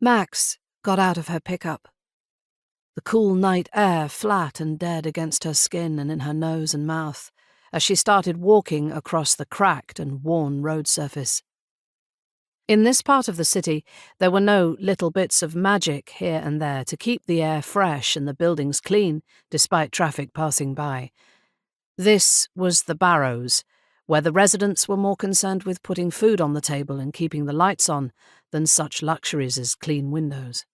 Max got out of her pickup. The cool night air flat and dead against her skin and in her nose and mouth as she started walking across the cracked and worn road surface. In this part of the city, there were no little bits of magic here and there to keep the air fresh and the buildings clean, despite traffic passing by. This was the Barrows, where the residents were more concerned with putting food on the table and keeping the lights on than such luxuries as clean windows.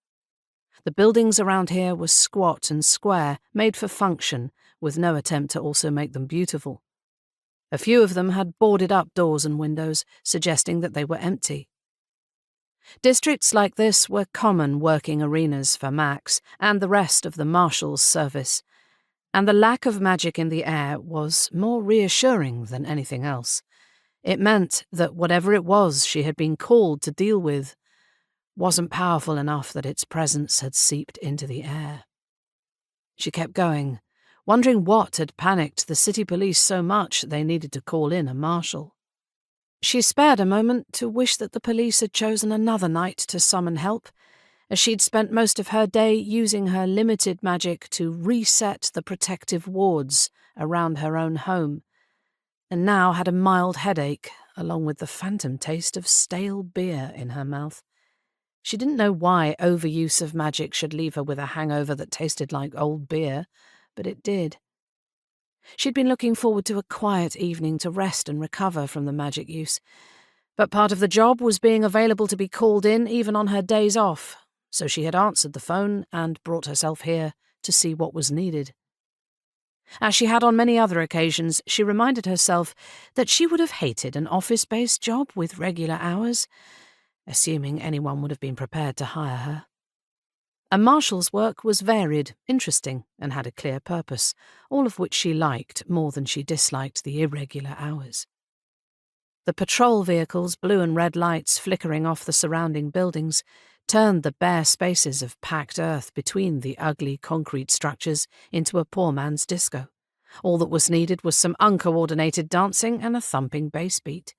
The buildings around here were squat and square, made for function, with no attempt to also make them beautiful. A few of them had boarded-up doors and windows, suggesting that they were empty. Districts like this were common working arenas for Max and the rest of the Marshal's service, and the lack of magic in the air was more reassuring than anything else. It meant that whatever it was she had been called to deal with wasn't powerful enough that its presence had seeped into the air. She kept going, wondering what had panicked the city police so much they needed to call in a marshal. She spared a moment to wish that the police had chosen another night to summon help, as she'd spent most of her day using her limited magic to reset the protective wards around her own home, and now had a mild headache, along with the phantom taste of stale beer in her mouth. She didn't know why overuse of magic should leave her with a hangover that tasted like old beer, but it did. She'd been looking forward to a quiet evening to rest and recover from the magic use, but part of the job was being available to be called in even on her days off, so she had answered the phone and brought herself here to see what was needed. As she had on many other occasions, she reminded herself that she would have hated an office-based job with regular hours, assuming anyone would have been prepared to hire her. A marshal's work was varied, interesting, and had a clear purpose, all of which she liked more than she disliked the irregular hours. The patrol vehicles' blue and red lights flickering off the surrounding buildings turned the bare spaces of packed earth between the ugly concrete structures into a poor man's disco. All that was needed was some uncoordinated dancing and a thumping bass beat.